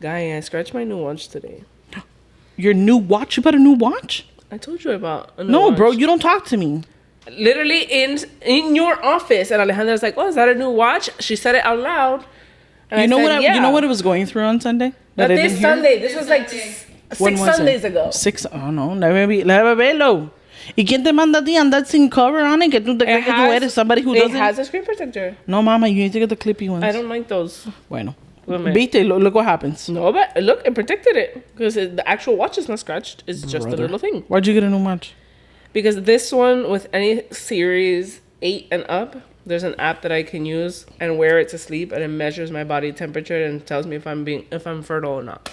Guy, I scratched my new watch today. Your new watch? You bought a new watch? I told you about a new No, watch. bro, you don't talk to me. Literally in your office, and Alejandra's like, "Oh, is that a new watch?" She said it out loud. And You know said, what? Yeah. You know what it was going through on Sunday? Not I this didn't hear? Sunday. This was like When six was Sundays it? ago. 6. Oh no, déjame verlo. ¿Y quién te manda a ti andar sin cover on it? Que tú te crees que tú eres somebody who doesn't. It has a screen protector. No, mama, you need to get the clippy ones. I don't like those. Bueno. Women. Viste, look what happens. No, but look, it protected it because the actual watch is not scratched. It's just a little thing. Why'd you get a new watch? Because this one, with any series 8 and up, there's an app that I can use and wear it to sleep, and it measures my body temperature and tells me if I'm fertile or not.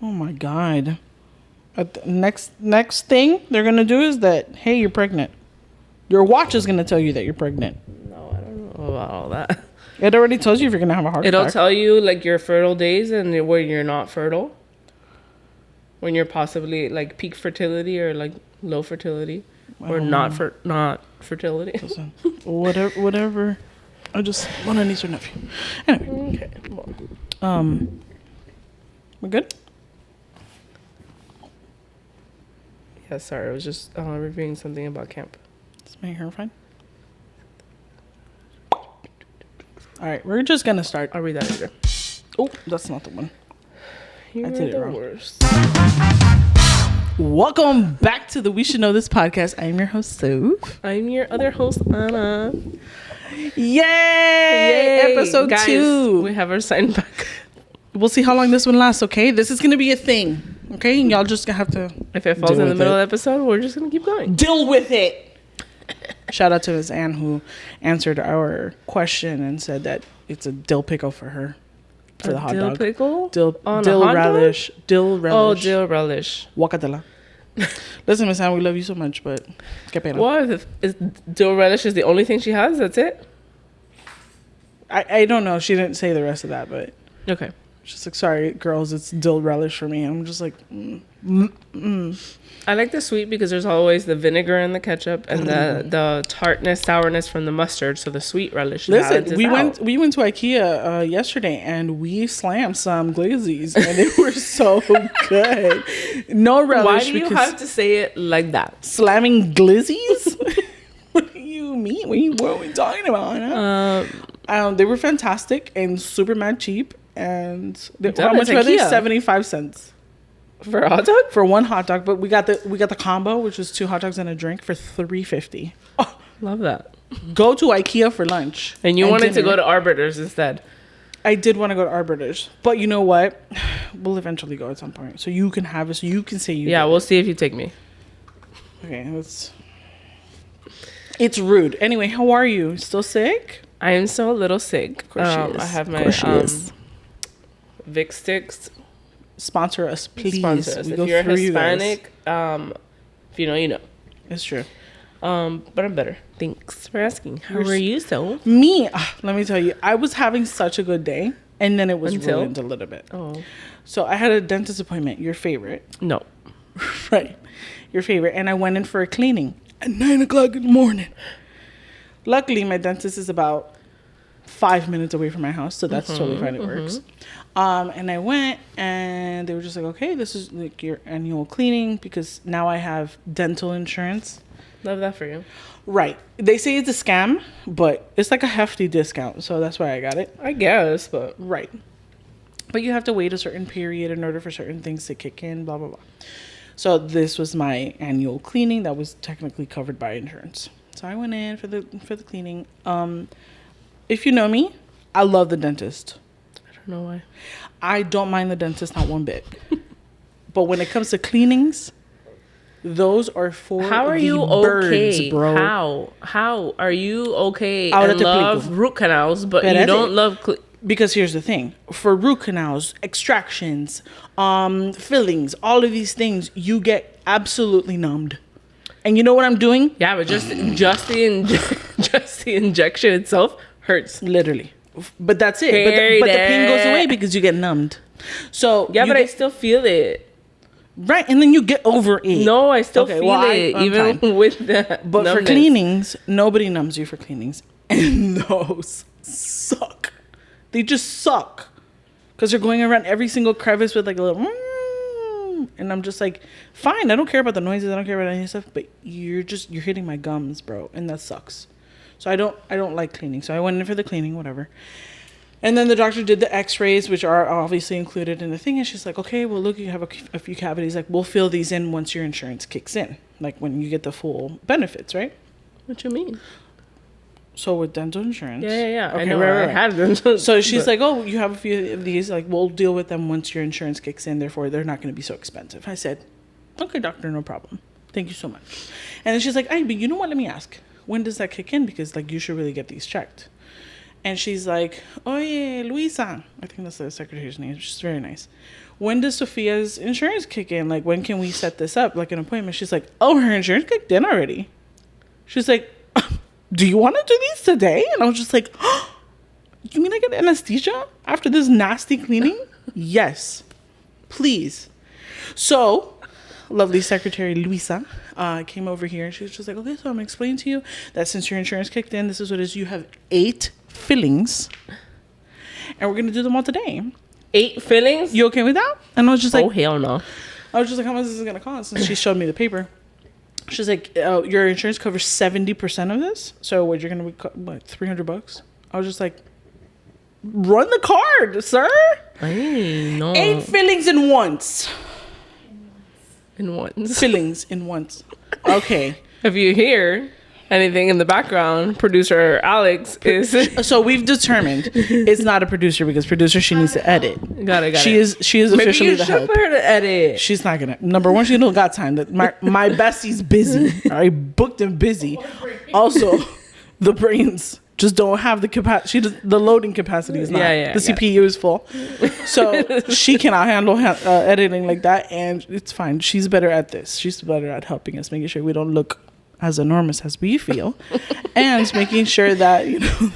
Oh my god. Next thing they're gonna do is that, hey, you're pregnant. Your watch is gonna tell you that you're pregnant. No, I don't know about all that. It already tells you if you're gonna have a heart attack. It'll tell you like your fertile days and where you're not fertile. When you're possibly like peak fertility or like low fertility, or not fertility. Listen, whatever. I just want a niece or nephew. Anyway, Okay. Well, we're good. yeah. Sorry, I was just reviewing something about camp. Is my hair fine? All right, we're just gonna start. I'll read that later. Oh, that's not the one. You I are did it the wrong. worst. Welcome back to the We Should Know This podcast. I'm your host, Soph. I'm your other host, Anna. Yay! Episode Guys, 2. we have our sign back. We'll see how long this one lasts, okay? This is gonna be a thing, okay? And y'all just gonna have to If it falls deal in the with middle it. of the episode, we're just gonna keep going. Deal with it. Shout out to Miss Anne who answered our question and said that it's a dill pickle for her. For the hot dill dog. pickle? Dill On a dill hot dog? relish. Dill relish. Oh, dill relish. Guacatela. Listen, Miss Anne, we love you so much, but qué pena. What? Is dill relish is the only thing she has? That's it? I don't know. She didn't say the rest of that, but Okay. she's like, sorry, girls, it's dill relish for me. I'm just like, I like the sweet because there's always the vinegar and the ketchup and the tartness, sourness from the mustard. So the sweet relish. Listen, we went to IKEA yesterday and we slammed some glazzies and they were so good. No relish. Why do you have to say it like that? Slamming glizzies? What do you mean? What are we talking about? Huh? They were fantastic and super mad cheap. And how much were they? 75 cents. For a hot dog? For one hot dog, but we got the combo, which was 2 hot dogs and a drink for $3.50. Oh, Love that. go to IKEA for lunch. And you wanted to dinner. go to Arbiter's instead. I did want to go to Arbiter's, but you know what? We'll eventually go at some point, so you can have it. So you can say you. Yeah, did we'll it. see if you take me. Okay, it's rude. Anyway, how are you? Still sick? I am still a little sick. Of course she is. I have Of my course she is. Vic sticks. Sponsor us, please. Sponsor us. We If go you're through you guys. Hispanic, if you know, you know. It's true. But I'm better. Thanks for asking. How are you, so? Me, let me tell you, I was having such a good day, and then it was Until? ruined a little bit. Oh. So I had a dentist appointment, your favorite. No. Right. Your favorite. And I went in for a cleaning at 9 o'clock in the morning. Luckily, my dentist is about 5 minutes away from my house, so that's totally fine. It works. And I went, and they were just like, okay, this is like your annual cleaning, because now I have dental insurance. Love that for you. Right. They say it's a scam, but it's like a hefty discount, so that's why I got it. I guess, but... Right. But you have to wait a certain period in order for certain things to kick in, blah, blah, blah. So this was my annual cleaning that was technically covered by insurance. So I went in for the cleaning. If you know me, I love the dentist. I don't know why. I don't mind the dentist, not one bit. But when it comes to cleanings, those are for How are the you birds, okay? bro. How are you okay Ahora and te love explico. root canals, but you Espérate. don't love... Because here's the thing. For root canals, extractions, fillings, all of these things, you get absolutely numbed. And you know what I'm doing? Yeah, but just the injection itself hurts. Literally. But that's it. Heard But the pain goes it. away because you get numbed. So Yeah, you but I get- still feel it. right, and then you get over it. No, I still Okay, feel well, it, I'm even fine. with that. But for numbness. cleanings, nobody numbs you for cleanings. And those suck. They just suck. because they're going around every single crevice with like a little. And I'm just like, fine, I don't care about the noises, I don't care about any stuff, but you're hitting my gums, bro, and that sucks. So I don't like cleaning. So I went in for the cleaning, whatever. And then the doctor did the x-rays, which are obviously included in the thing. And she's like, okay, well, look, you have a few cavities. Like, we'll fill these in once your insurance kicks in. Like, when you get the full benefits, right? What you mean? So with dental insurance. Yeah. Okay, I know, right. I had dental. So she's like, oh, you have a few of these. Like, we'll deal with them once your insurance kicks in. Therefore, they're not going to be so expensive. I said, okay, doctor, no problem. Thank you so much. And then she's like, hey, but you know what? Let me ask. When does that kick in? Because, like, you should really get these checked. And she's like, oye, Luisa. I think that's the secretary's name. She's very nice. When does Sophia's insurance kick in? Like, when can we set this up? Like, an appointment. She's like, oh, her insurance kicked in already. She's like, do you want to do these today? And I was just like, oh, you mean I get anesthesia after this nasty cleaning? Yes, please. So, lovely secretary Luisa came over here and she was just like, okay, so I'm going to explain to you that since your insurance kicked in, this is what it is. You have 8 fillings and we're going to do them all today. 8 fillings? You okay with that? And I was just like, oh, hell no. I was just like, how much is this going to cost? And she showed me the paper. She's like, your insurance covers 70% of this. So what, you're going to be, what, $300? I was just like, run the card, sir. Ay, no. 8 fillings in once. In once. Fillings in once. Okay. If you hear anything in the background, producer Alex is... So we've determined it's not a producer because producer, she needs to edit. Got it. She is officially the help. Maybe you should put her to edit. She's not gonna. Number one, she don't got time. That my bestie's busy. I booked and busy. Also, the brains just don't have the capacity. The loading capacity is not. The CPU is full, so she cannot handle editing like that. And it's fine. She's better at this. She's better at helping us, making sure we don't look as enormous as we feel, and making sure that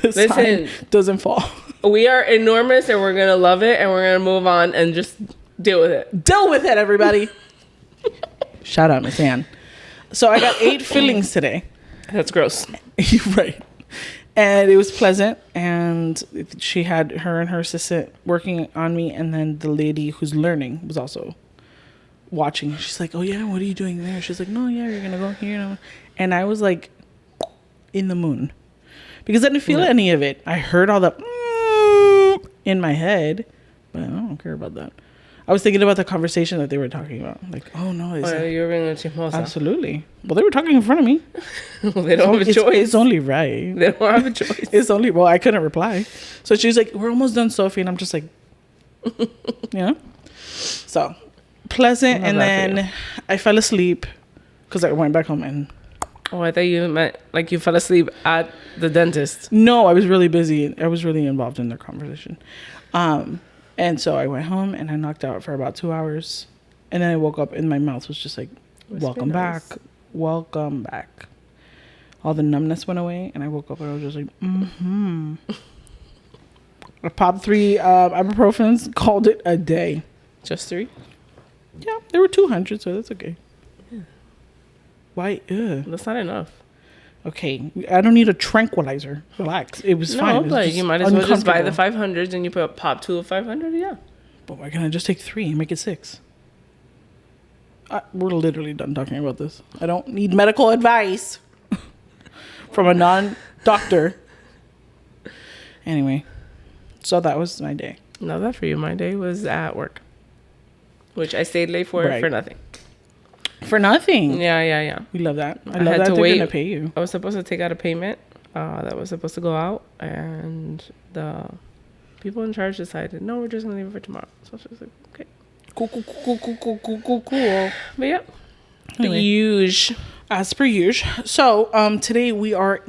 the sign doesn't fall. We are enormous, and we're gonna love it, and we're gonna move on and just deal with it. Deal with it, everybody. Shout out, Miss Ann. So I got 8 fillings today. That's gross. Right. And it was pleasant, and she had her and her assistant working on me, and then the lady who's learning was also watching. She's like, oh yeah, what are you doing there? She's like, no, yeah, you're gonna go here. And I was like, in the moon, because I didn't feel any of it. I heard all the in my head, but I don't care about that. I was thinking about the conversation that they were talking about. Like, oh no, you're being a chismosa. Absolutely. Well, they were talking in front of me. Well, they don't have a choice. It's only right. They don't have a choice. It's only, well, I couldn't reply. So she's like, we're almost done, Sophie. And I'm just like, So pleasant. And then I fell asleep because I went back home and. Oh, I thought you meant like you fell asleep at the dentist. No, I was really busy. I was really involved in their conversation. And so I went home and I knocked out for about 2 hours. And then I woke up and my mouth was just like, welcome back. Welcome back. All the numbness went away and I woke up and I was just like, I popped 3 ibuprofens, called it a day. Just 3? Yeah, there were 200, so that's okay. Yeah. Why? That's not enough. Okay, I don't need a tranquilizer. Relax. It was fine. No, but you might as well just buy the 500s and you pop 2 of 500. Yeah. But why can't I just take 3 and make it 6? We're literally done talking about this. I don't need medical advice from a non-doctor. Anyway, so that was my day. Not that for you. My day was at work, which I stayed late for nothing. For nothing. Yeah. We love that. I love that they're gonna pay you. I was supposed to take out a payment that was supposed to go out, and the people in charge decided, no, we're just gonna leave it for tomorrow. So I was just like, okay, cool. But yeah, anyway. As per usual. So today we're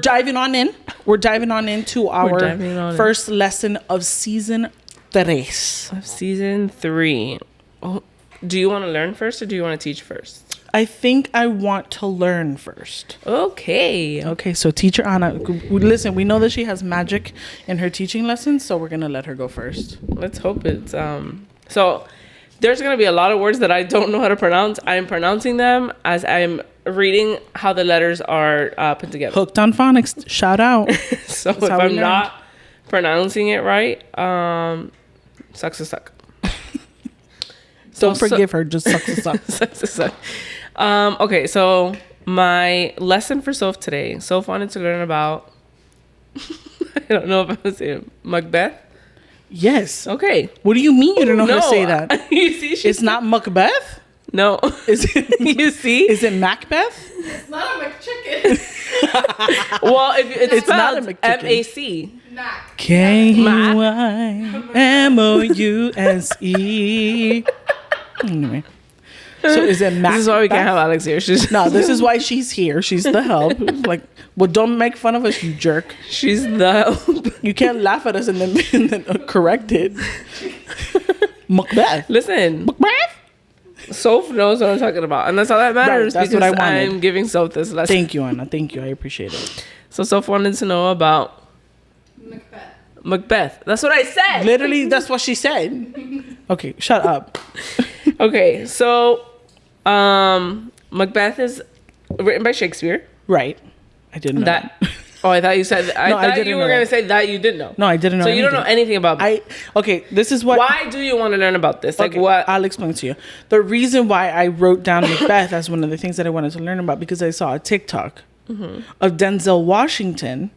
diving on in. We're diving on into our first lesson of season 3. Of season 3. Oh. Do you want to learn first or do you want to teach first? I think I want to learn first. Okay, so teacher Anna, listen, we know that she has magic in her teaching lessons, so we're going to let her go first. Let's hope it's... So there's going to be a lot of words that I don't know how to pronounce. I'm pronouncing them as I'm reading how the letters are put together. Hooked on phonics. Shout out. So if I'm not pronouncing it right. Sucks to suck. Don't forgive her. Just sucks to suck. Sucks to suck. Okay, so my lesson for Soph today. Soph wanted to learn about. I don't know if I'm gonna say it. Macbeth. Yes. Okay. What do you mean you don't know how to say that? You see, it's not Macbeth. No. Is it? You see? Is it Macbeth? It's not a McChicken. Well, if it's not a spelled McChicken. M-A-C. Mac. K-Y-M-O-U-S-E. Anyway. So is it Macbeth? This is why we can't have Alex here. No, this is why she's here. She's the help. Like, well, don't make fun of us, you jerk. She's the help. You can't laugh at us and then correct it. Macbeth. Listen. Macbeth. Soph knows what I'm talking about. And that's all that matters. Right, that's because what I wanted. I'm giving Soph this lesson. Thank you, Anna. Thank you. I appreciate it. So Soph wanted to know about Macbeth. Macbeth. That's what I said. Literally, that's what she said. Okay, shut up. Okay, so Macbeth is written by Shakespeare. Right. I didn't know That. Oh, I thought you said. I thought didn't you know were that. gonna say that you didn't know. No, I didn't know. So you don't know anything about. Okay, this is what. Why do you want to learn about this? Like Okay, what? I'll explain to you. The reason why I wrote down Macbeth as one of the things that I wanted to learn about because I saw a TikTok of Denzel Washington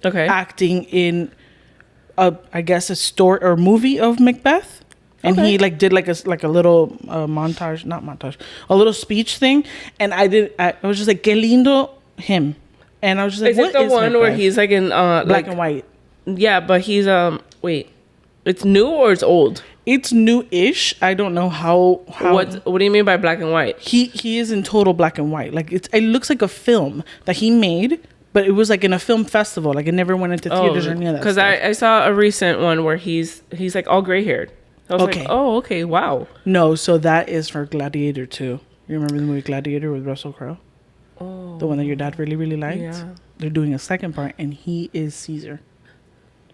Okay. acting in I guess a story or movie of Macbeth. And Okay. he like did like a little montage, not montage, a little speech thing. And I was just like, que lindo him. And I was just like, Is what it the is one where Macbeth? he's like in Black and white? Yeah, but he's wait, it's new or it's old? It's new-ish. I don't know how. What do you mean by black and white? He is in total black and white. Like it looks like a film that he made, but it was like in a film festival. Like it never went into theaters or any of that. Because I saw a recent one where he's like all gray haired. I was Okay. like, oh, okay, wow. No, so that is for Gladiator 2. You remember the movie Gladiator with Russell Crowe? Oh, The one that your dad really, really liked? yeah. They're doing a second part, and he is Caesar.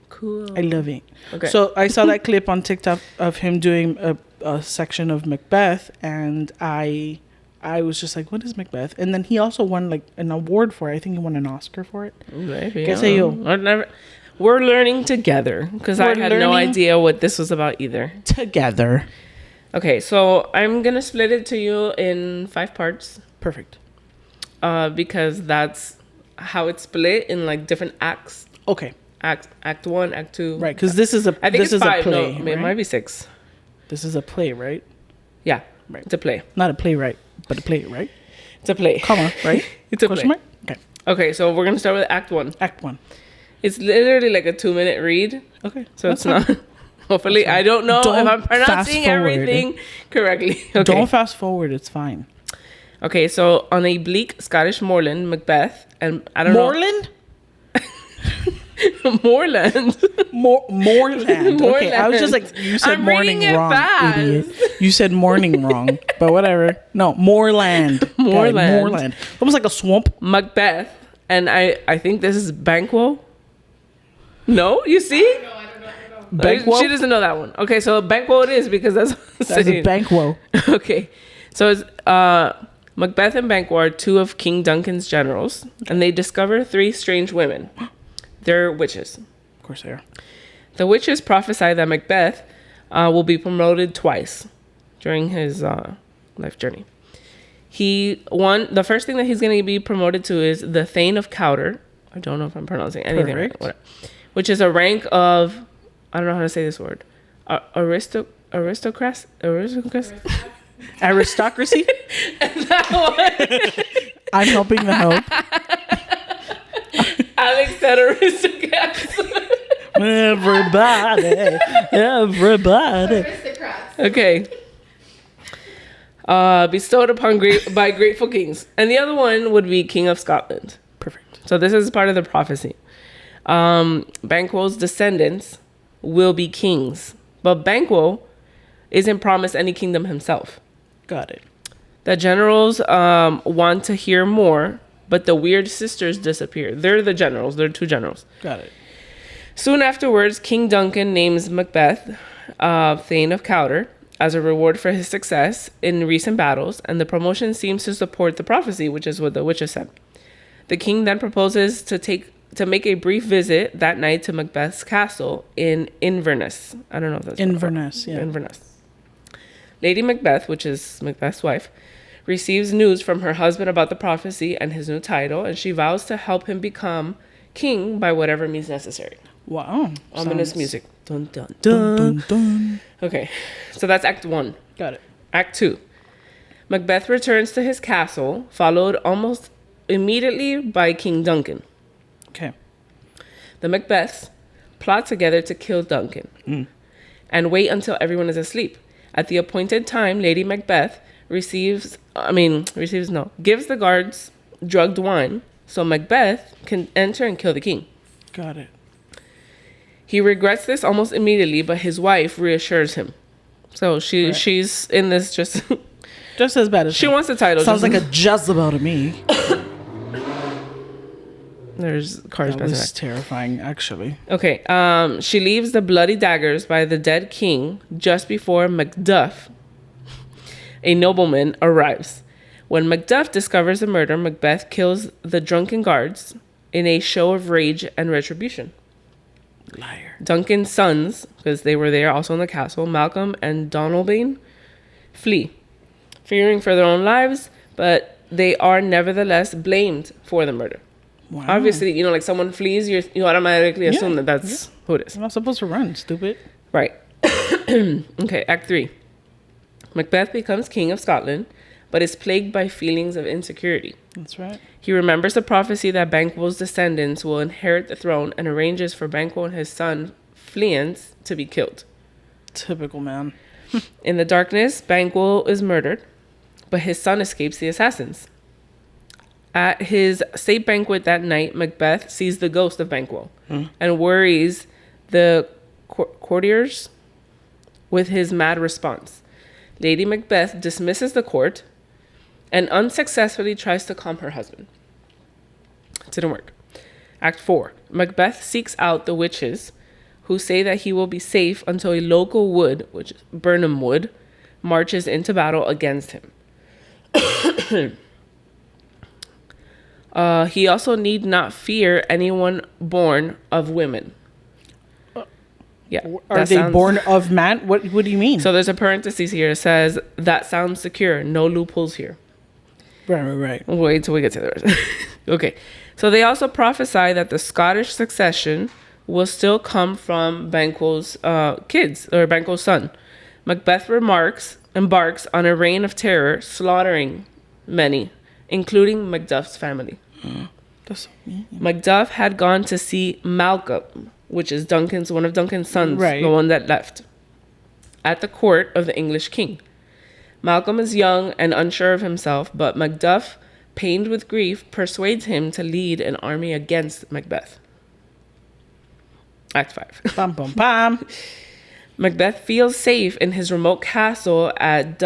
Cool. I love it. Okay. So I saw that clip on TikTok of him doing a section of Macbeth, and I was just like, what is Macbeth? And then he also won like an award for it. I think he won an Oscar for it. Maybe. ¿Qué sé yo? We're learning together because I had no idea what this was about either. Together. Okay, so I'm gonna split it to you in 5 parts. Perfect. Because that's how it's split in like different acts. Okay. Act 1, Act 2. Right, because this is a I think this it's is 5. a play. No, right? it might be 6. This is a play, right? Yeah, Right. it's a play. Not a playwright, but a play, right? It's a play. Comma, right? It's a Question play. mark? Okay. Okay, so we're gonna start with Act 1. Act 1. It's literally like a 2-minute read, Okay. so it's not. Hopefully, I don't know Don't if I'm pronouncing fast forward. everything correctly. Okay. Don't fast forward. It's fine. Okay, so on a bleak Scottish moorland, Macbeth, and I don't Moreland? know. Moorland. Moorland. Okay, I was just like, you said I'm morning reading it wrong, fast. idiot. You said morning wrong, but whatever. No, moorland. Moorland. Okay, moorland. Almost like a swamp. Macbeth, and I think this is Banquo. No, you see? No, I don't know. Banquo? She doesn't know that one. Okay, so Banquo it is because that's what I'm That's a saying. Banquo. Okay, so it's Macbeth and Banquo are 2 of King Duncan's generals, and they discover 3 strange women. They're witches. Of course they are. The witches prophesy that Macbeth will be promoted twice during his life journey. The first thing that he's going to be promoted to is the Thane of Cawdor. I don't know if I'm pronouncing anything right. Whatever. Which is a rank of, I don't know how to say this word, aristocracy. Aristocracy? I'm helping the hope. Alex said aristocrats. Everybody. Aristocrats. Okay. Bestowed upon by grateful kings. And the other one would be King of Scotland. Perfect. So this is part of the prophecy. Banquo's descendants will be kings. But Banquo isn't promised any kingdom himself. Got it. The generals want to hear more, but the weird sisters disappear. They're the generals. They're 2 generals. Got it. Soon afterwards, King Duncan names Macbeth Thane of Cawdor as a reward for his success in recent battles, and the promotion seems to support the prophecy, which is what the witches said. The king then proposes to take make a brief visit that night to Macbeth's castle in Inverness. I don't know if that's Inverness. Yeah. Inverness. Lady Macbeth, which is Macbeth's wife, receives news from her husband about the prophecy and his new title, and she vows to help him become king by whatever means necessary. Wow. Ominous music. Dun, dun, Dun, dun. dun, dun. Okay, so that's Act 1. Got it. Act 2. Macbeth returns to his castle, followed almost immediately by King Duncan. Okay. The Macbeths plot together to kill Duncan and wait until everyone is asleep. At the appointed time, Lady Macbeth gives the guards drugged wine so Macbeth can enter and kill the king. Got it. He regrets this almost immediately, but his wife reassures him. So she's in this just as bad as she wants the title. Sounds like a Jezebel to me. There's cars That passing was by. terrifying, actually. Okay. She leaves the bloody daggers by the dead king just before Macduff, a nobleman, arrives. When Macduff discovers the murder, Macbeth kills the drunken guards in a show of rage and retribution. Liar. Duncan's sons, because they were there also in the castle, Malcolm and Donalbain, flee, fearing for their own lives, but they are nevertheless blamed for the murder. Wow. Obviously, like someone flees, you automatically assume that that's who it is. You're not supposed to run, stupid. Right. Okay, Act 3. Macbeth becomes king of Scotland, but is plagued by feelings of insecurity. That's right. He remembers the prophecy that Banquo's descendants will inherit the throne and arranges for Banquo and his son, Fleance, to be killed. Typical man. In the darkness, Banquo is murdered, but his son escapes the assassins. At his state banquet that night, Macbeth sees the ghost of Banquo and worries the courtiers with his mad response. Lady Macbeth dismisses the court and unsuccessfully tries to calm her husband. It didn't work. Act 4. Macbeth seeks out the witches who say that he will be safe until a local wood, which is Birnam Wood, marches into battle against him. He also need not fear anyone born of women. Yeah. Are they born of man? What do you mean? So there's a parenthesis here that says, that sounds secure. No loopholes here. Right. Wait till we get to the rest. Okay. So they also prophesy that the Scottish succession will still come from Banquo's kids, or Banquo's son. Macbeth embarks on a reign of terror, slaughtering many, including Macduff's family. That's so mean. Macduff had gone to see Malcolm, which is one of Duncan's sons, Right. the one that left, at the court of the English king. Malcolm is young and unsure of himself, but Macduff, pained with grief, persuades him to lead an army against Macbeth. Act 5. Bum, bum, bum. Macbeth feels safe in his remote castle at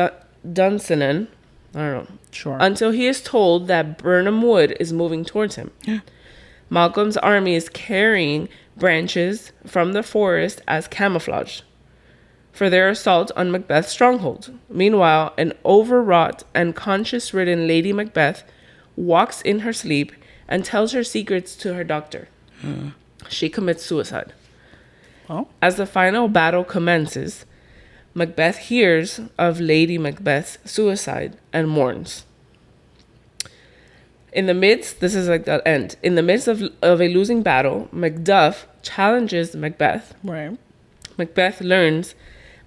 Dunsinane. I don't know. Sure. Until he is told that Birnam Wood is moving towards him. Yeah. Malcolm's army is carrying branches from the forest as camouflage for their assault on Macbeth's stronghold. Meanwhile, an overwrought and conscience-ridden Lady Macbeth walks in her sleep and tells her secrets to her doctor. She commits suicide. Oh. As the final battle commences, Macbeth hears of Lady Macbeth's suicide and mourns. In the midst, this is like the end. In the midst of a losing battle, Macduff challenges Macbeth. Right. Macbeth learns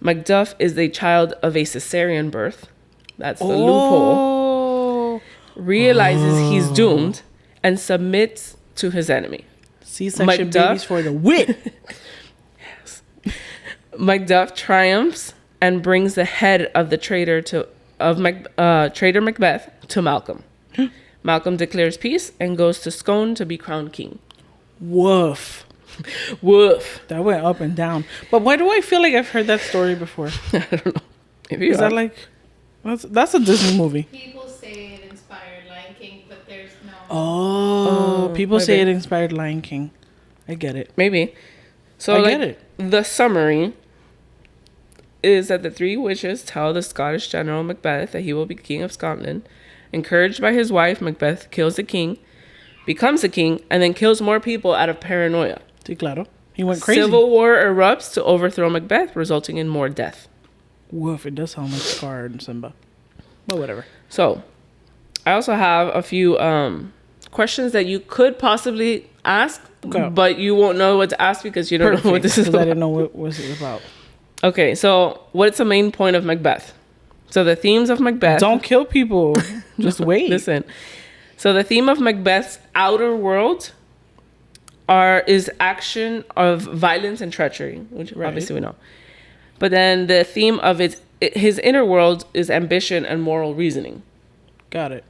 Macduff is the child of a cesarean birth. That's the loophole. Realizes he's doomed and submits to his enemy. C-section babies for the win. Yes. Macduff triumphs and brings the head of the traitor Macbeth to Malcolm. Malcolm declares peace and goes to Scone to be crowned king. Woof. Woof. That went up and down. But why do I feel like I've heard that story before? I don't know. Maybe Is that like... That's a Disney movie. People say it inspired Lion King, but there's no. Oh, people say okay. it inspired Lion King. I get it. Maybe. So I get it. The summary is that the three witches tell the Scottish general Macbeth that he will be king of Scotland. Encouraged by his wife, Macbeth kills the king, becomes the king, and then kills more people out of paranoia. Sí, claro. He went crazy. Civil war erupts to overthrow Macbeth, resulting in more death. Woof, it does sound like Scar and Simba. But whatever. So, I also have a few questions that you could possibly ask, but you won't know what to ask because you don't know what this is about. I didn't know what was it about. Okay, so what's the main point of Macbeth? So the themes of Macbeth... Don't kill people. Just wait. Listen. So the theme of Macbeth's outer world is action of violence and treachery, which obviously we know. But then the theme of his inner world is ambition and moral reasoning. Got it.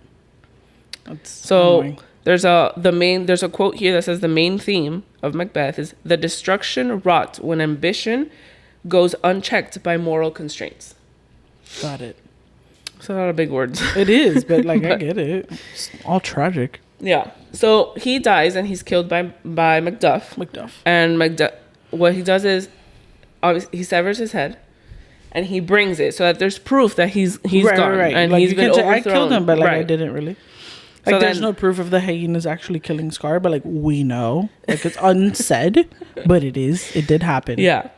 That's so annoying. there's a quote here that says the main theme of Macbeth is the destruction wrought when ambition goes unchecked by moral constraints. Got it. It's a lot of big words. It is, but like I get it. It's all tragic. Yeah. So he dies and he's killed by Macduff. And what he does is obviously he severs his head and he brings it so that there's proof that he's gone. Right. And like he's been overthrown. I killed him, but like I didn't really. Like So there's no proof of the hyenas actually killing Scar, but like we know. Like it's unsaid, but it is. It did happen. Yeah.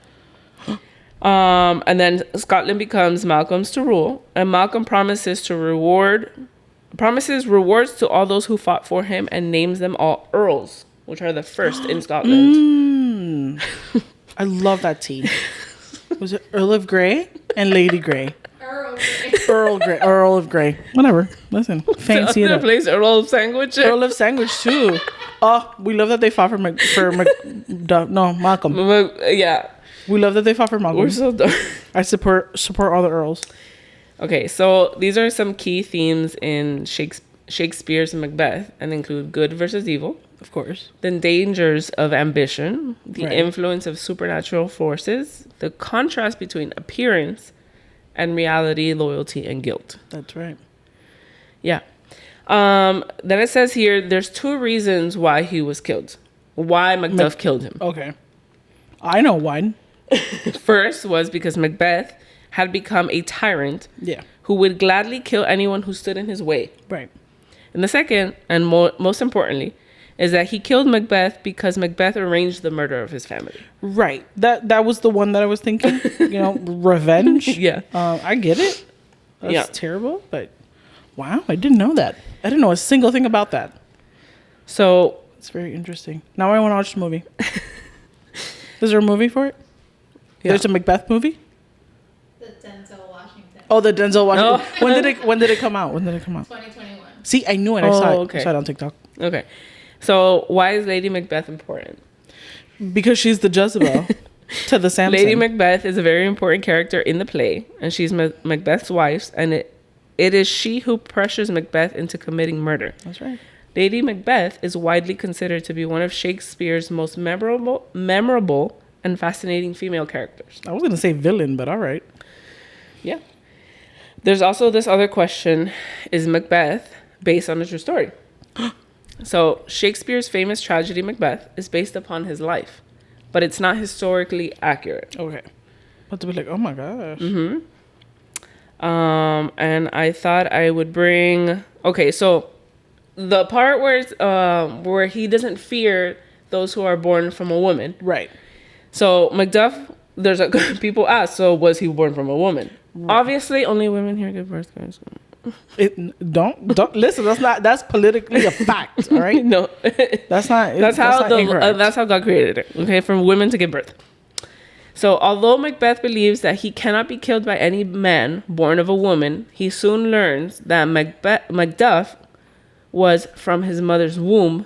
And then Scotland becomes Malcolm's to rule, and Malcolm promises rewards to all those who fought for him and names them all earls, which are the first in Scotland. I love that tea. Was it Earl of Grey and Lady Grey? Earl of Grey. Whatever. Listen, fancy it up. Place Earl of Sandwich. Earl of Sandwich too. Oh, we love that they fought for Malcolm. Yeah. We love that they fought for Malcolm. We're so dumb. I support all the earls. Okay, so these are some key themes in Shakespeare's Macbeth, and include good versus evil, of course, the dangers of ambition, the influence of supernatural forces, the contrast between appearance and reality, loyalty, and guilt. That's right. Yeah. Then it says here, there's 2 reasons why he was killed. Why Macduff killed him. Okay. I know one. First was because Macbeth had become a tyrant who would gladly kill anyone who stood in his way. Right. And the second, and most importantly, is that he killed Macbeth because Macbeth arranged the murder of his family. Right. That was the one that I was thinking. Revenge. Yeah. I get it. That's terrible, but wow, I didn't know that. I didn't know a single thing about that. So it's very interesting. Now I want to watch the movie. Is there a movie for it? Yeah. There's a Macbeth movie? The Denzel Washington. Oh, the Denzel Washington. Oh. When did it come out? 2021. See, I knew it. I saw it. Okay. I saw it on TikTok. Okay. So why is Lady Macbeth important? Because she's the Jezebel to the Samson. Lady Macbeth is a very important character in the play, and she's Macbeth's wife, and it is she who pressures Macbeth into committing murder. That's right. Lady Macbeth is widely considered to be one of Shakespeare's most memorable and fascinating female characters. I was going to say villain, but all right. Yeah. There's also this other question, is Macbeth based on a true story? So Shakespeare's famous tragedy Macbeth is based upon his life, but it's not historically accurate. Okay. But to be like, oh my gosh. Mm-hmm. And I thought I would bring... Okay, so the part where he doesn't fear those who are born from a woman. Right. So Macduff, people ask, so was he born from a woman? Right. Obviously, only women here give birth, guys. Don't listen. That's politically a fact. All right. No, that's not. That's how God created it. Okay, for women to give birth. So although Macbeth believes that he cannot be killed by any man born of a woman, he soon learns that Macduff was from his mother's womb,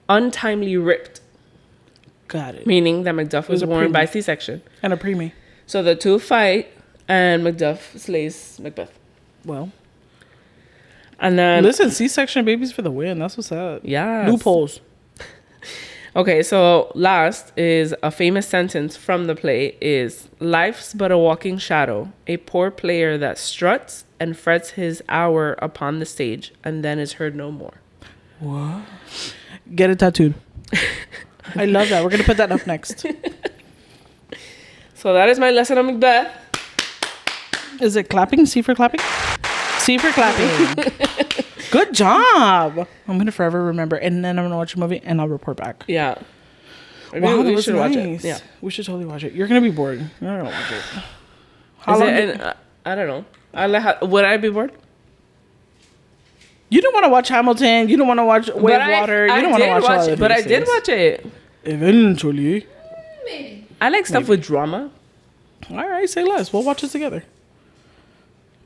untimely ripped. Got it. Meaning that Macduff was born by C-section. And a preemie. So the two fight, and Macduff slays Macbeth. Well. And then... Listen, C-section babies for the win. That's what's up. Yeah. Loopholes. Okay, so last is a famous sentence from the play is, life's but a walking shadow, a poor player that struts and frets his hour upon the stage and then is heard no more. What? Get it tattooed. I love that. We're going to put that up next. So that is my lesson on Macbeth. Is it clapping? C for clapping? C for clapping. Good job. I'm going to forever remember. And then I'm going to watch a movie and I'll report back. Yeah. Wow, we that was should nice. watch it. Yeah. We should totally watch it. You're going to be bored. You're not going to watch it. How Is long it? I don't know. Would I be bored? You don't want to watch Hamilton. You don't want to watch Wave Water. You don't want to watch all of But I these did things. watch it. Eventually. Maybe. I like stuff with drama. All right, say less. We'll watch it together.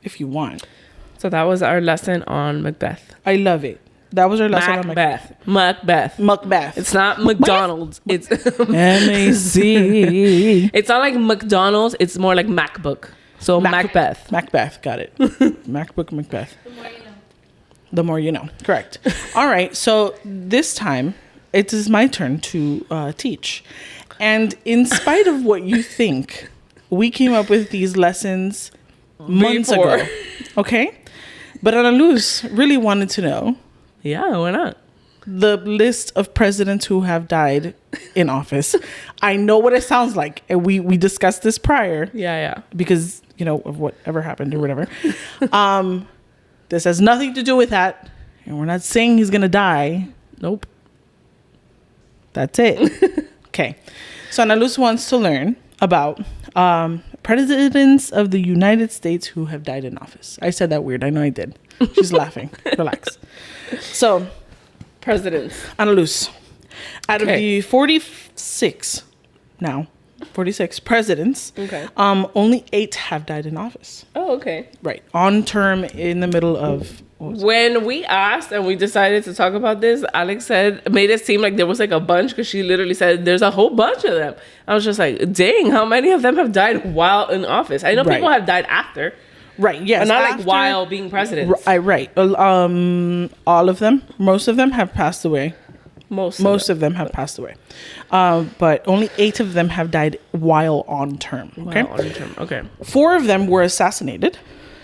If you want. So that was our lesson on Macbeth. I love it. That was our lesson on Macbeth. Macbeth. It's not McDonald's. It's M-A-C. it's not like McDonald's. It's more like MacBook. So Macbeth. Macbeth. Got it. MacBook Macbeth. The more you know. The more you know. Correct. All right. So this time, it is my turn to teach. And in spite of what you think, we came up with these lessons months ago. Okay? But Ana Luz really wanted to know. Yeah, why not? The list of presidents who have died in office. I know what it sounds like. And we discussed this prior. Yeah. Because, of whatever happened or whatever. This has nothing to do with that. And we're not saying he's going to die. Nope. That's it. Okay. So Ana Luz wants to learn about presidents of the United States who have died in office. I said that weird. I know I did. She's laughing. Relax. So, Presidents. Ana Luz, out of the 46 presidents, only 8 have died in office. Oh, okay. Right. On term in the middle of... When we asked and we decided to talk about this, Alex made it seem like there was like a bunch, because she literally said there's a whole bunch of them. I was just like, dang, how many of them have died while in office? I know people have died after. Right, yes. But not like while being presidents. Right. All of them, most of them have passed away. Most of them have passed away. But only 8 of them have died while on term. Okay. While on term. Okay. 4 of them were assassinated.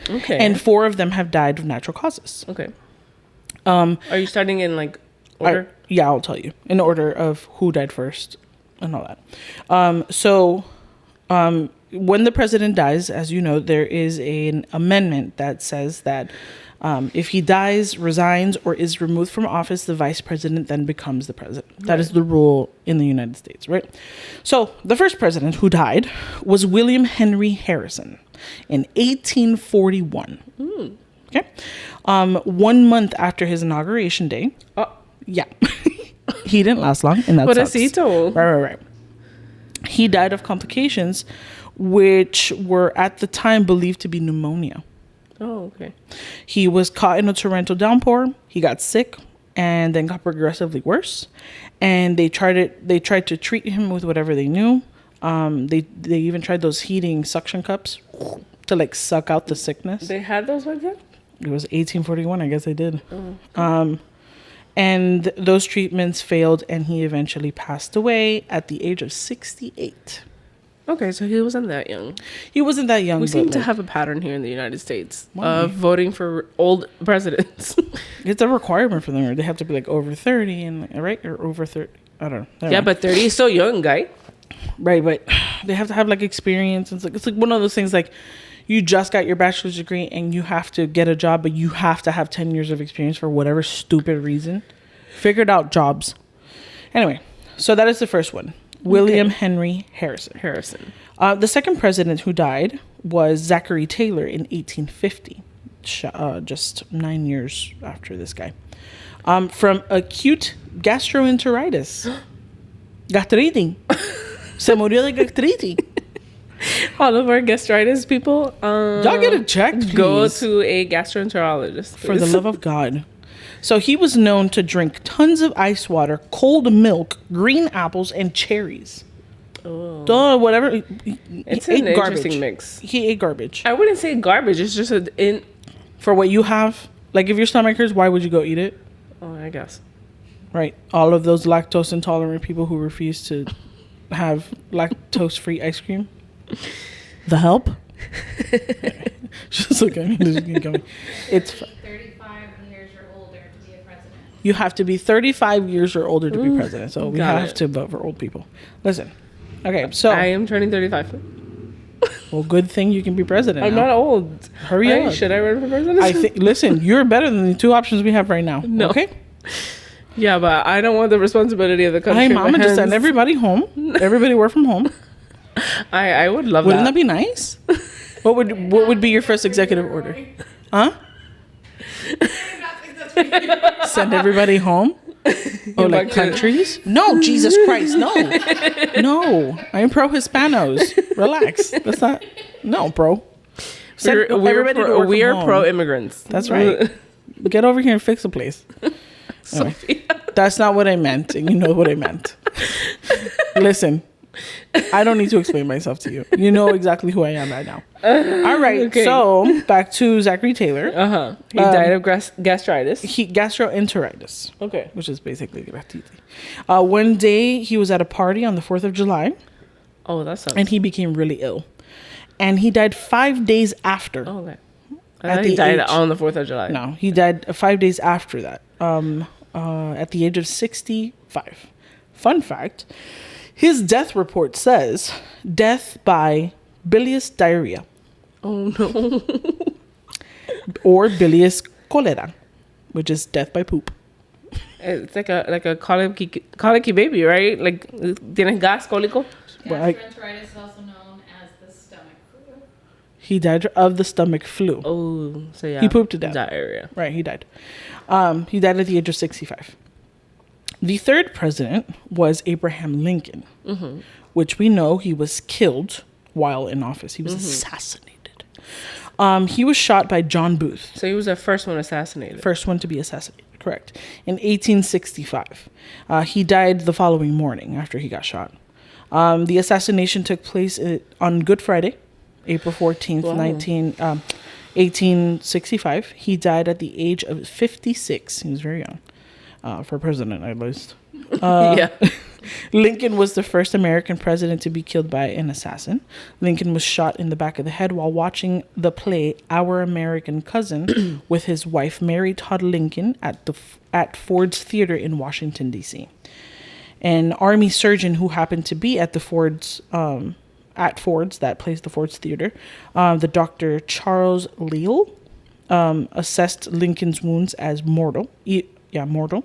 Okay. And 4 of them have died of natural causes. Okay. Are you starting in like order? I'll tell you in order of who died first and all that. When the president dies, as you know, there is an amendment that says that if he dies, resigns, or is removed from office, the vice president then becomes the president. Right. That is the rule in the United States, right? So the first president who died was William Henry Harrison in 1841. Okay. 1 month after his inauguration day. Yeah. He didn't last long. And that's Pobrecito. Right. He died of complications, which were at the time believed to be pneumonia. Oh, okay. He was caught in a torrential downpour. He got sick and then got progressively worse. And they tried to treat him with whatever they knew. They even tried those heating suction cups to like suck out the sickness. They had those like that? It was 1841. I guess they did. And those treatments failed, and he eventually passed away at the age of 68. Okay, so he wasn't that young. He wasn't that young. We seem to have a pattern here in the United States of voting for old presidents. It's a requirement for them. They have to be like over 30 and right or over 30. I don't know. Yeah, but 30 is so young, guy. Right, but they have to have like experience. It's like one of those things like you just got your bachelor's degree and you have to get a job, but you have to have 10 years of experience for whatever stupid reason. Figured out jobs. Anyway, so that is the first one. William Henry Harrison. The second president who died was Zachary Taylor in 1850, just 9 years after this guy, from acute gastroenteritis. Gastritis. Se murió de gastritis. All of our gastritis people, y'all get it checked, please. Go to a gastroenterologist, please. For the love of God. So he was known to drink tons of ice water, cold milk, green apples, and cherries. Oh. Whatever. It's an interesting mix. He ate garbage. I wouldn't say garbage. It's just for what you have. Like if your stomach hurts, why would you go eat it? Oh, I guess. Right. All of those lactose intolerant people who refuse to have lactose-free ice cream. The help. Just look at me. It's 35 years or older to be a president. You have to be 35 years or older to be president. So we have to vote for old people. Listen. Okay, so I am turning 35. Well, good thing you can be president. I'm now. not old. Hurry up. Should I run for president? I think. Listen, you're better than the two options we have right now. No. Okay. Yeah, but I don't want the responsibility of the country. Hey, Mama, just send everybody home. Everybody work from home. I would love Wouldn't that. that be nice? What would be your first executive order? Huh? Send everybody home? Oh, like back to- countries? No, Jesus Christ, no. No, I'm pro Hispanos. Relax. That's not. No, bro. Send everybody to work we from are home. pro immigrants. That's right. Get over here and fix the place. Anyway, that's not what I meant, and you know what I meant. Listen, I don't need to explain myself to you. You know exactly who I am right now. All right, Okay. so back to Zachary Taylor. He died of gastritis. Gastroenteritis, Okay. which is basically gastritis. One day he was at a party on the 4th of July, Oh, that sucks. and he became really ill. And he died 5 days after. Oh, okay. At I thought the he died age- on the 4th of July. No, he died 5 days after that, at the age of 65. Fun fact, his death report says death by bilious diarrhea Oh no. or bilious cholera, which is death by poop. It's like a colicky baby, right? Like tienes gas cólico. Well, I- Gastroenteritis is also known as the stomach flu. He died of the stomach flu. Oh, so yeah. He pooped to death. Diarrhea. Right, he died. He died at the age of 65. The third president was Abraham Lincoln, which we know he was killed while in office. He was assassinated. He was shot by John Booth, So he was the first one assassinated. first one to be assassinated, correct, in 1865. He died the following morning after he got shot. The assassination took place on Good Friday, April 14th, Wow. 1865. He died at the age of 56. He was very young. For president, at least. Yeah. Lincoln was the first American president to be killed by an assassin. Lincoln was shot in the back of the head while watching the play Our American Cousin with his wife Mary Todd Lincoln at Ford's Theater in Washington, D.C. An army surgeon who happened to be at the Ford's that plays the Ford's Theater, the Dr. Charles Leal, assessed Lincoln's wounds as mortal. Mortal.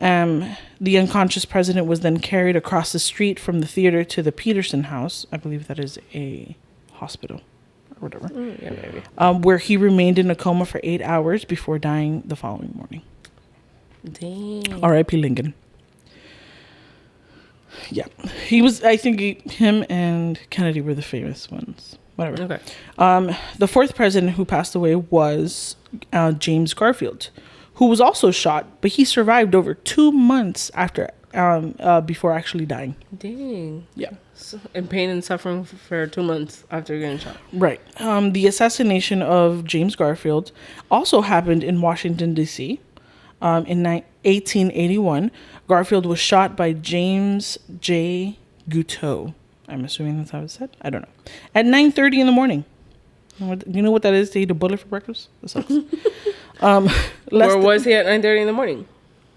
The unconscious president was then carried across the street from the theater to the Peterson House. I believe that is a hospital or whatever. Yeah, maybe. Where he remained in a coma for 8 hours before dying the following morning. Dang. R.I.P. Lincoln. Yeah. He was, I think him and Kennedy were the famous ones. Whatever. Okay. The fourth president who passed away was James Garfield, who was also shot, but he survived over 2 months after before actually dying. Dang. Yeah. So, in pain and suffering for 2 months after getting shot. Right. The assassination of James Garfield also happened in Washington, D.C. In 1881. Garfield was shot by James J. Guteau. I'm assuming that's how it's said. I don't know. At 9:30 in the morning. You know what that is to eat a bullet for breakfast? That sucks. Where was he at 9:30 in the morning?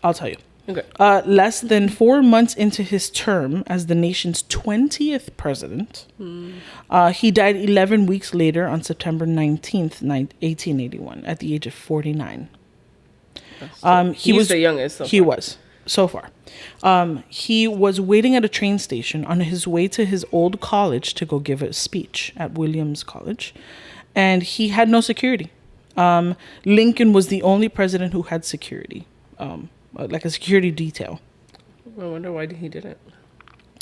I'll tell you. Okay. Less than 4 months into his term as the nation's 20th president, he died 11 weeks later on September 19th, 1881, at the age of 49. He was the youngest. So He far. was, so far. He was waiting at a train station on his way to his old college to go give a speech at Williams College, and he had no security. Lincoln was the only president who had security, like a security detail. I wonder why he didn't.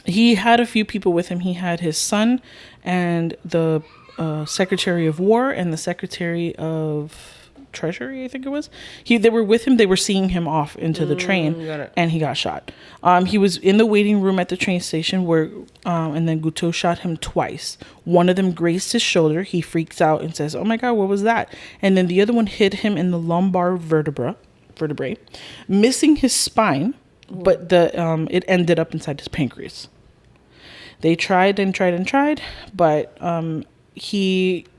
He had a few people with him. He had his son and the Secretary of War and the Secretary of Treasury, I think it was. They were with him. They were seeing him off into the train, got it. and he got shot. He was in the waiting room at the train station and then Guteau shot him twice. One of them grazed his shoulder. He freaks out and says, "Oh my God, what was that?" And then the other one hit him in the lumbar vertebrae, missing his spine, but it ended up inside his pancreas. They tried and tried and tried, but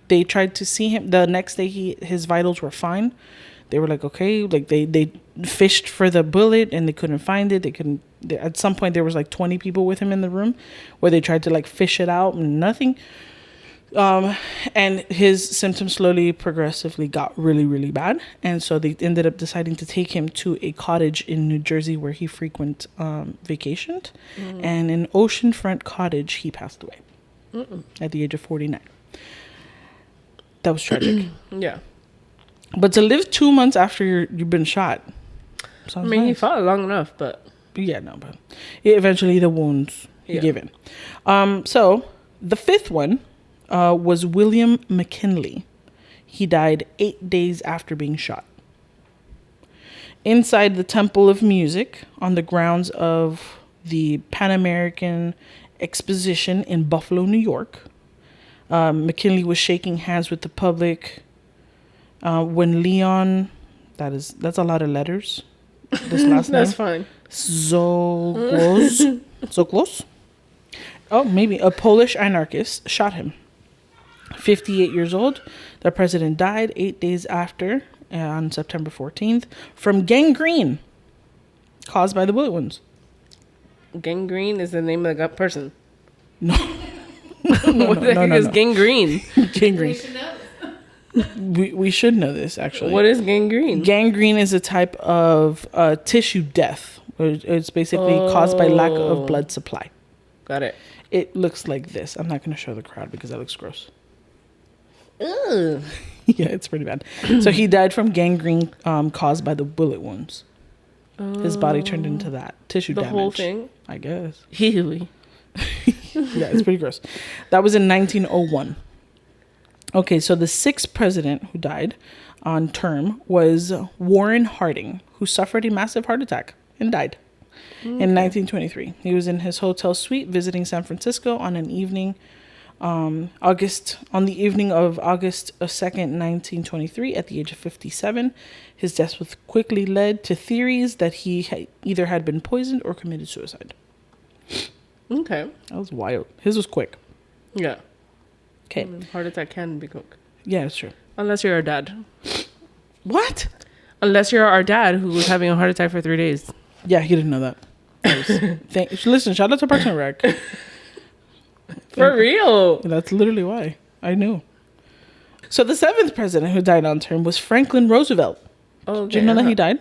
they tried to see him the next day. His vitals were fine. They were like, okay, like they fished for the bullet and they couldn't find it. At some point there was like 20 people with him in the room where they tried to like fish it out and nothing. And his symptoms slowly, progressively got really, really bad. And so they ended up deciding to take him to a cottage in New Jersey where he frequent vacationed. And in Oceanfront Cottage, he passed away at the age of 49. That was tragic. Yeah. But to live 2 months after you've been shot. I mean, he fought long enough, but... Yeah, no, but eventually the wounds, he gave in. So the fifth one was William McKinley. He died 8 days after being shot. Inside the Temple of Music on the grounds of the Pan American Exposition in Buffalo, New York, McKinley was shaking hands with the public when Leon, that's a lot of letters. This last name. That's fine. Zoklos. Oh, maybe a Polish anarchist shot him. 58 years old. The president died 8 days after, on September 14th, from gangrene caused by the bullet wounds. Gangrene is the name of the person. No. What the heck is gangrene? Gangrene. We should know this, actually. What is gangrene? Gangrene is a type of tissue death. It's basically caused by lack of blood supply. Got it. It looks like this. I'm not going to show the crowd because that looks gross. Ugh. Yeah, it's pretty bad. So he died from gangrene caused by the bullet wounds. His body turned into that. Tissue damage. The whole thing? I guess. Healy. Yeah, it's pretty gross. That was in 1901. Okay, so the sixth president who died on term was Warren Harding, who suffered a massive heart attack and died in 1923. He was in his hotel suite visiting San Francisco on an evening, on the evening of August 2nd, 1923, at the age of 57. His death was quickly led to theories that he either had been poisoned or committed suicide. Okay. That was wild. His was quick. Yeah. Okay. Heart attack can be quick. Yeah, it's true. Unless you're our dad. What? Unless you're our dad who was having a heart attack for 3 days. Yeah, he didn't know that. Listen, shout out to Parks and Rec. For real. That's literally why. I knew. So the seventh president who died on term was Franklin Roosevelt. Oh, did you know that he died?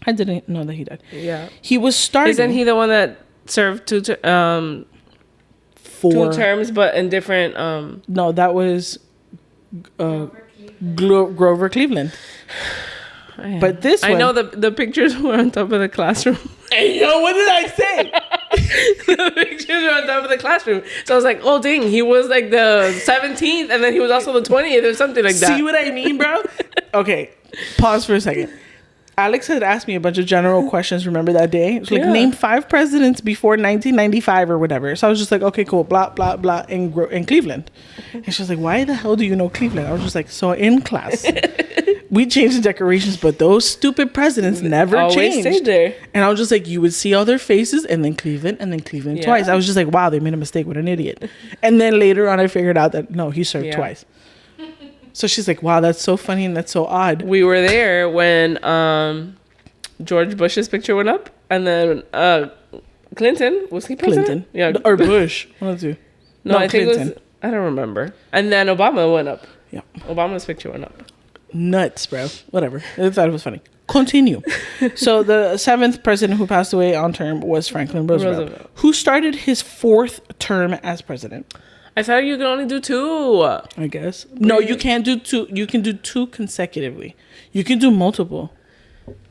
I didn't know that he died. Yeah. He was starting. Isn't he the one that served two terms, but in different? No, that was Grover Cleveland. But this one, I know the pictures were on top of the classroom. Hey, yo, what did I say? The pictures were on top of the classroom. So I was like, oh, dang, he was like the 17th, and then he was also the 20th or something like that. See what I mean, bro? Okay, pause for a second. Alex had asked me a bunch of general questions, remember that day? It was like, name 5 presidents before 1995 or whatever. So I was just like, okay, cool, blah, blah, blah, in Cleveland. And she was like, why the hell do you know Cleveland? I was just like, so in class, we changed the decorations, but those stupid presidents never always changed. stayed there. And I was just like, you would see all their faces and then Cleveland twice. I was just like, wow, they made a mistake. What an idiot. And then later on, I figured out that, no, he served twice. So she's like, wow, that's so funny and that's so odd. We were there when George Bush's picture went up, and then Clinton, was he president? Yeah. Or Bush. One of the two. No, I think Clinton. It was, I don't remember. And then Obama went up. Yeah. Obama's picture went up. Nuts, bro. Whatever. I thought it was funny. Continue. So the seventh president who passed away on term was Franklin Roosevelt, who started his 4th term as president. I thought you could only do 2. I guess. No, you can't do 2. You can do 2 consecutively. You can do multiple.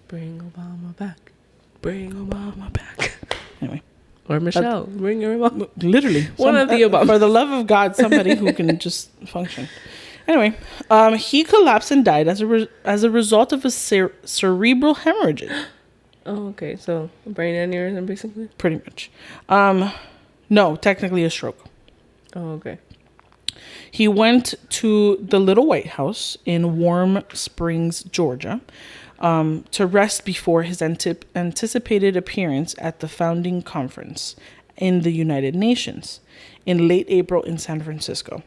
Bring Obama back. Bring Obama back. Anyway. Or Michelle. Bring her Obama. Literally. One of the Obama. For the love of God, somebody who can just function. Anyway, he collapsed and died as a result of a cerebral hemorrhage. Oh, okay. So brain aneurysm, basically? Pretty much. No, technically a stroke. Oh, okay. He went to the Little White House in Warm Springs, Georgia, to rest before his anticipated appearance at the founding conference in the United Nations in late April in San Francisco.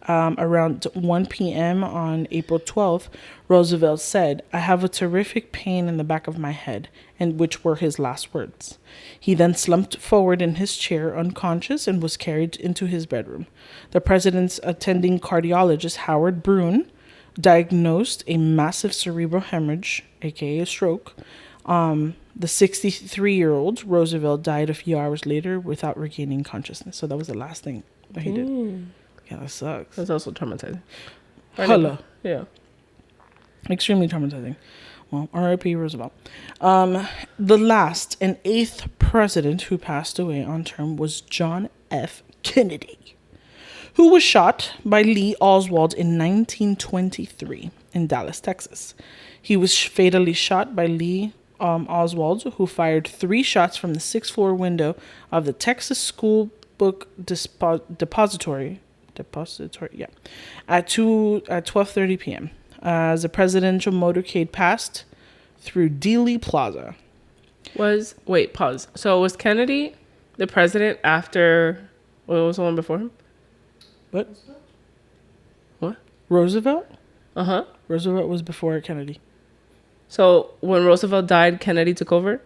around 1 p.m. on April 12th, Roosevelt said, "I have a terrific pain in the back of my head," and which were his last words. He then slumped forward in his chair, unconscious, and was carried into his bedroom. The president's attending cardiologist, Howard Brune, diagnosed a massive cerebral hemorrhage, aka a stroke. The 63-year-old Roosevelt died a few hours later without regaining consciousness. So that was the last thing that he did. Yeah, that sucks. That's also traumatizing. Hello. Yeah. Extremely traumatizing. Well, R.I.P. Roosevelt. The last and 8th president who passed away on term was John F. Kennedy, who was shot by Lee Oswald in 1923 in Dallas, Texas. He was fatally shot by Lee Oswald, who fired 3 shots from the 6th floor window of the Texas School Book Depository, at 12:30 p.m. As the presidential motorcade passed through Dealey Plaza. Pause. So was Kennedy the president after? What was the one before him? What? What? Roosevelt? Uh-huh. Roosevelt was before Kennedy. So when Roosevelt died, Kennedy took over,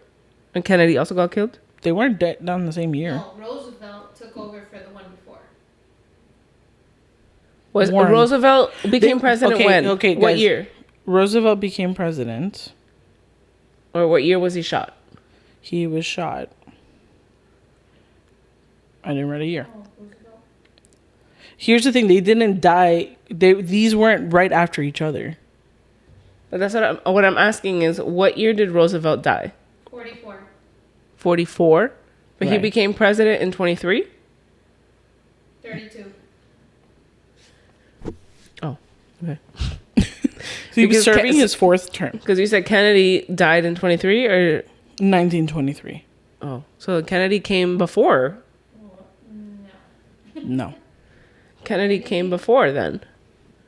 and Kennedy also got killed. They weren't dead down the same year. No, Roosevelt took over for the one before. Was Warren. Roosevelt became president when? Okay, what guys. year? Roosevelt became president. Or what year was he shot? He was shot. I didn't write a year. Here's the thing: they didn't die. These weren't right after each other. But that's what I'm asking is, what year did Roosevelt die? 44. 44, but he Right. became president in 23. 32. Oh, okay. He was Because serving his 4th term. Because you said Kennedy died in 23, or 1923. oh, so Kennedy came before. No. Kennedy came before then.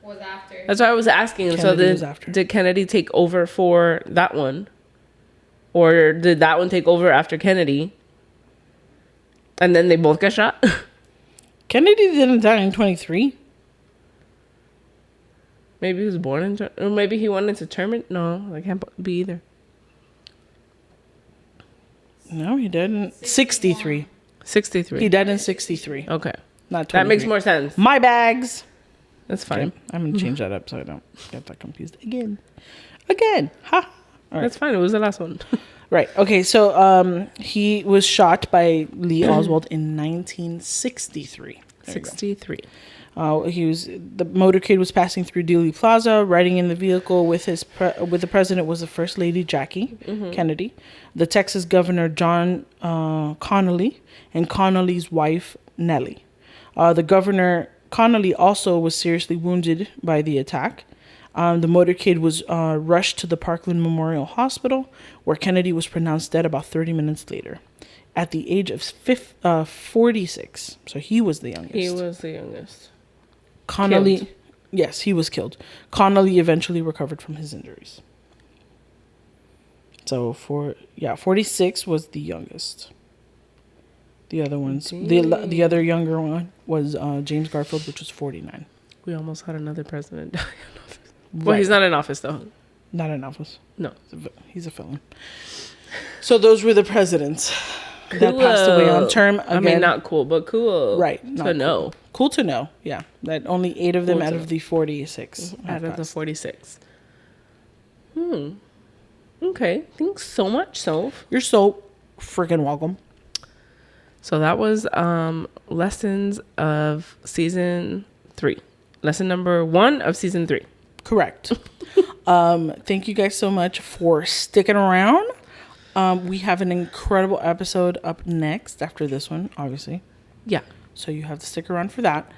Was after. That's why I was asking. Kennedy was after. Did Kennedy take over for that one? Or did that one take over after Kennedy? And then they both got shot? Kennedy didn't die in 23. Maybe he was born in... Or maybe he wanted to term it? No, that can't be either. No, he died in 63. 63. He died in 63. Okay. Not 23. That makes more sense. My bags. That's fine. Okay, I'm going to change that up so I don't get that confused again. Ha. All right. That's fine. It was the last one. Right. Okay. So he was shot by Lee Oswald in 1963. There you go. 63. The motorcade was passing through Dealey Plaza. Riding in the vehicle with the president was the First Lady Jackie Kennedy, the Texas Governor John Connally, and Connally's wife Nellie. The Governor Connally also was seriously wounded by the attack. The motorcade was rushed to the Parkland Memorial Hospital, where Kennedy was pronounced dead about 30 minutes later, at the age of 46. So he was the youngest. He was the youngest. Connally, Killed. yes, he was killed. Connally eventually recovered from his injuries. So 46 was the youngest. The other ones, the other younger one was James Garfield, which was 49. We almost had another president die in office. Right. Well, he's not in office, though. Not in office. No. He's a felon. So those were the presidents that passed away on term. Again, I mean, not cool, but cool. Right. To know. Cool to know. Yeah. That only 8 of them Cool out to of the 46. Out of the 46. Okay. Thanks so much, Soph. You're so freaking welcome. So that was lessons of season 3. Lesson number 1 of season 3. Correct. Thank you guys so much for sticking around. We have an incredible episode up next after this one, obviously. Yeah. So you have to stick around for that.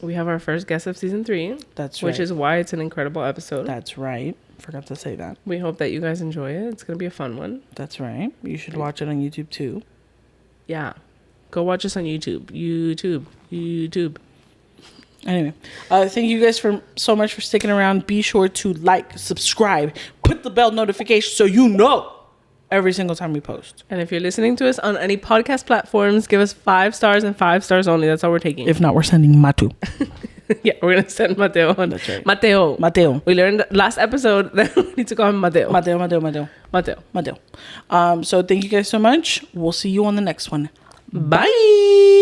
We have our first guest of season 3. That's right. Which is why it's an incredible episode. That's right. Forgot to say that. We hope that you guys enjoy it. It's going to be a fun one. That's right. You should watch it on YouTube too. Yeah. Go watch us on YouTube. YouTube. Anyway, thank you guys so much for sticking around. Be sure to like, subscribe, put the bell notification so you know every single time we post. And if you're listening to us on any podcast platforms, give us 5 stars and 5 stars only. That's all we're taking. If not, we're sending Matu. Yeah, we're going to send Mateo on. That's right. Mateo. We learned last episode that we need to call him Mateo. Mateo. So thank you guys so much. We'll see you on the next one. Bye.